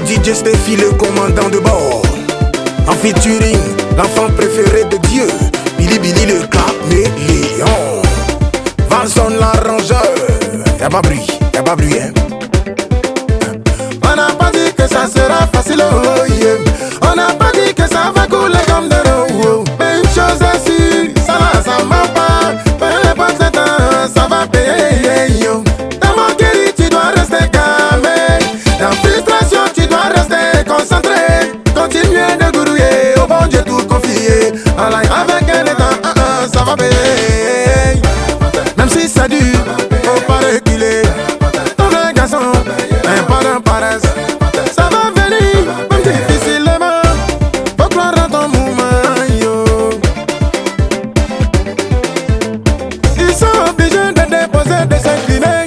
DJ Steffi, le commandant de bord. En featuring, l'enfant préféré de Dieu, Billy Billy le caméléon. Vanson l'arrangeur. Y'a pas bruit, hein. On n'a pas dit que ça sera facile, oh yeah. On n'a pas dit que ça va couler comme de l'eau. Mais une chose est sûre, ça là, ça m'a pas. Peu importe le temps, ça va payer, yo. Dans mon guéri, tu dois rester calmé. Dans frustration, tu dois rester concentré. Continuer de gourouiller, au bon Dieu tout confier. Avec un état, ça va payer. Même si ça dure, faut pas reculer. Ton vrai garçon, un pas de paresse. Ça va venir, même difficilement. Faut croire dans ton mouvement, yo. Ils sont obligés de déposer, de s'incliner.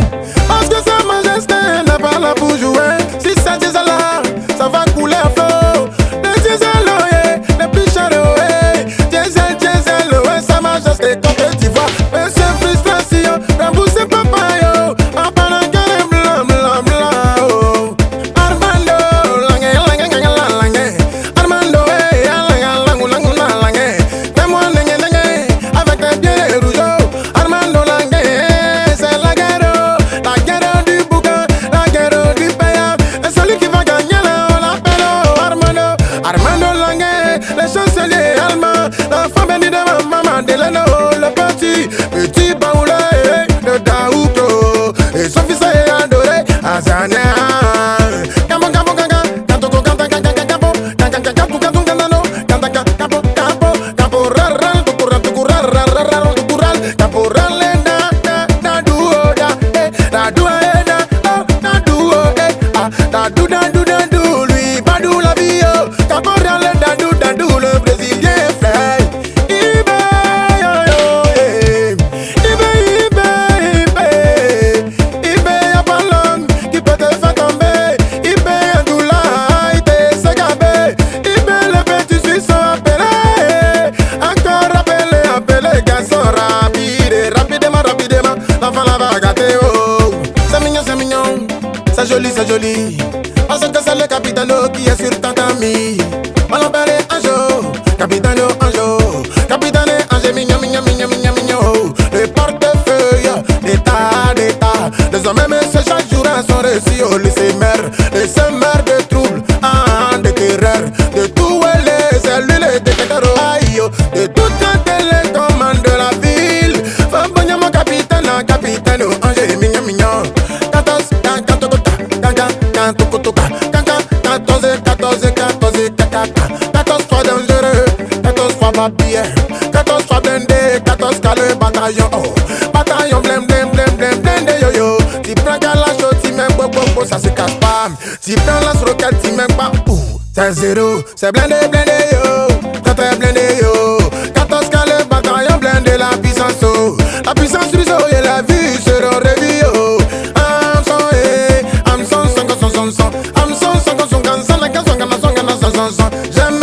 Parce que sa majesté n'est pas là pour jouer. Si ça diesel là, ça va couler à flot. Le diesel, ouais, le plus cher, ouais. Diesel, ouais, sa majesté, comme tu vois. Mais c'est frustration, remboursez papa, yo. En parlant qu'elle est blanc, oh. Armando, Armando, hey, fais-moi avec tes pieds rougeaux. Armando c'est la guerre du bouquin, la guerre du payable. Et celui qui va gagner là, on l'appelle Armando le chancelier allemand, l'enfant béni de ma maman, Delano, le petit baoulé de Daouto, et son fils est adoré, Azania. Lui, Badou la vie, Caporal, Dadou, le Brésilien frère. Y'a pas l'homme qui peut te faire tomber. Un doula, il te s'est gabé. Le petit Suisse appelé. Encore appelé, garçon rapidement. L'enfant la va gâter, oh. C'est mignon, c'est joli. Parce que c'est le capitano qui est sur tatami. On l'appelle Anjo, capitano Anjo. Capitaine Ange, mignon. Le portefeuille d'état. Désormais, monsieur, chaque jour à son récit. Oh, les semeurs de troubles, de terreur. De tout les cellules et détecteurs. Aïe, de toutes les commandes de la ville. Fabonne, mon capitaine Ange, mignon. 14 fois dangereux, 14 fois babillé, 14 fois blindé, 14 cas le bataillon, oh. Bataillon blindé, yo. Tu prends Kalacho, tu mets bobo, ça se casse pas. Tu prends lance-roquette, tu mets pas, c'est zéro, c'est blindé, yo. Quand t'es blindé, yo. 14 cas le bataillon blindé, la puissance, oh. La puissance du sol et la vue seront revues, yo. J'aime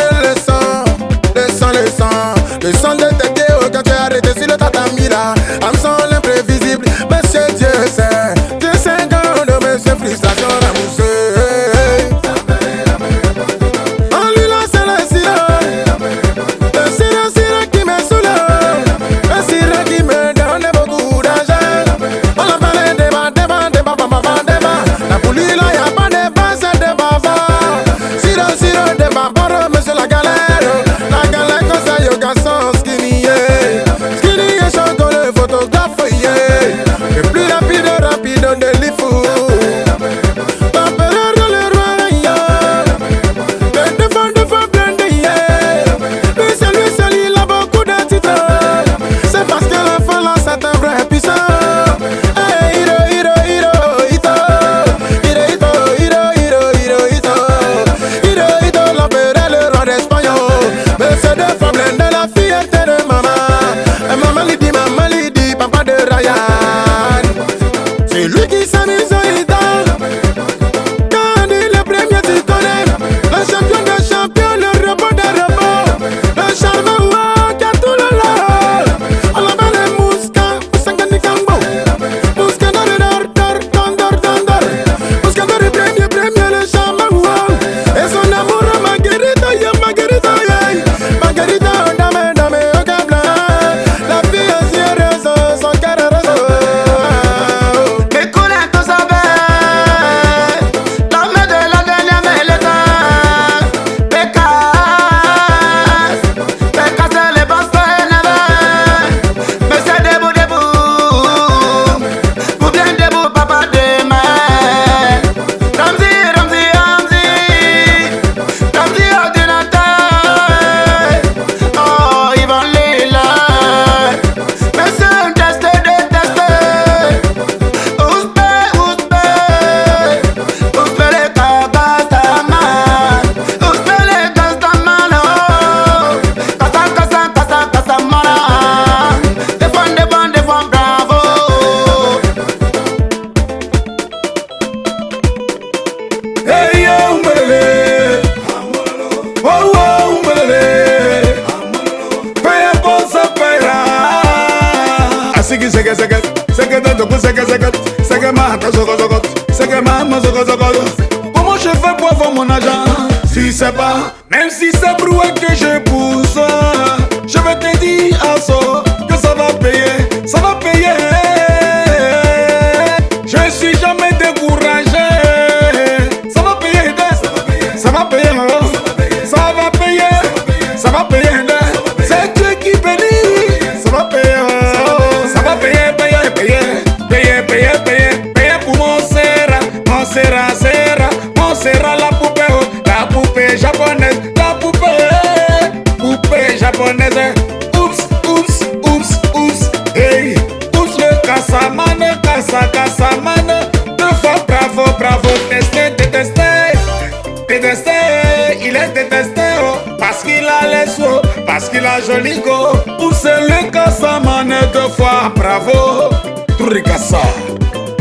le son de tes pieds quand tu es arrêté sur le tatami là. Son l'imprévisible, monsieur Dieu sait quand monsieur frustration ramoussée. En lui là c'est le silence. sigi sege sege, sege de dogo sege sege, sege ma ta zogo zogo, sege ma zogo zogo. Comment je fais pour avoir mon argent? Si c'est pas, même si c'est brouillé que je pousse, je vais te dire à ça que ça va payer, ça va payer. Je suis jamais découragé. Ça va payer, ça va payer, ça va payer, ça va payer. C'est Dieu qui bénit, ça va payer, ça va payer, payer, payer, payer, payer, payer, payer pour mon serra, serra, mon serra la poupée japonaise, la poupée japonaise. Oups, oups, oups, oups, hey, oups le Kassamane, Kassamane. Deux fois bravo, bravo, testé, détesté, détesté, il est détesté, oh, parce qu'il a les sous, parce qu'il a joli go. Oups le Kassamane, deux fois bravo, Turikasa.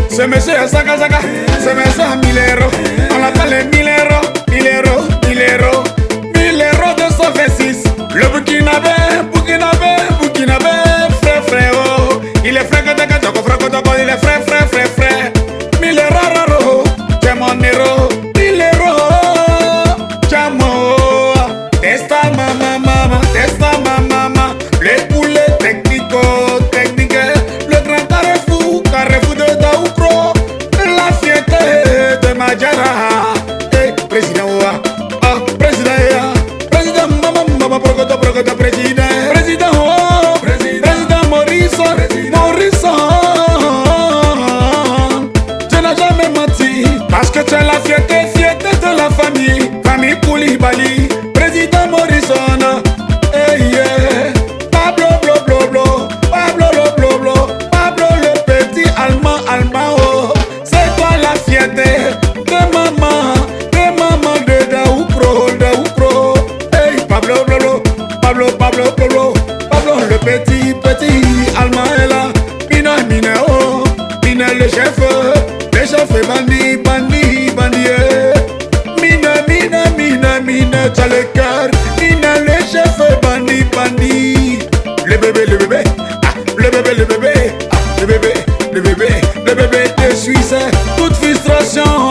Ce monsieur est Zaka Zaka, ce monsieur a 1000 euros, on l'appelle 1000 euros, 1000 euros, 1000 euros, 1000 euros 226. Le Burkinabé, frère, frère, oh. Il est frère, il est frère, frère, frère, frère. 1000 euros, j'ai mon héros, 1000 euros, j'ai mon testa maman, testa maman. Les poulets techniques, le grand carrefour de Daoukro, la fierté de Madjara. Hey, président, président, maman, progoto, président, président Morrison, tu n'as jamais menti, parce que tu es la fierté de la famille Koulibaly, président Morrison. Hey, yeah. Pablo le petit allemand, oh. C'est toi la fierté de maman de Daoukro. Hey, Pablo le petit allemand est là. Mina, oh, Mina le chef est bandit. Mina, t'as le cœur. Mina le chef est bandit. Le bébé, ah, le bébé de Suisse, toute frustration.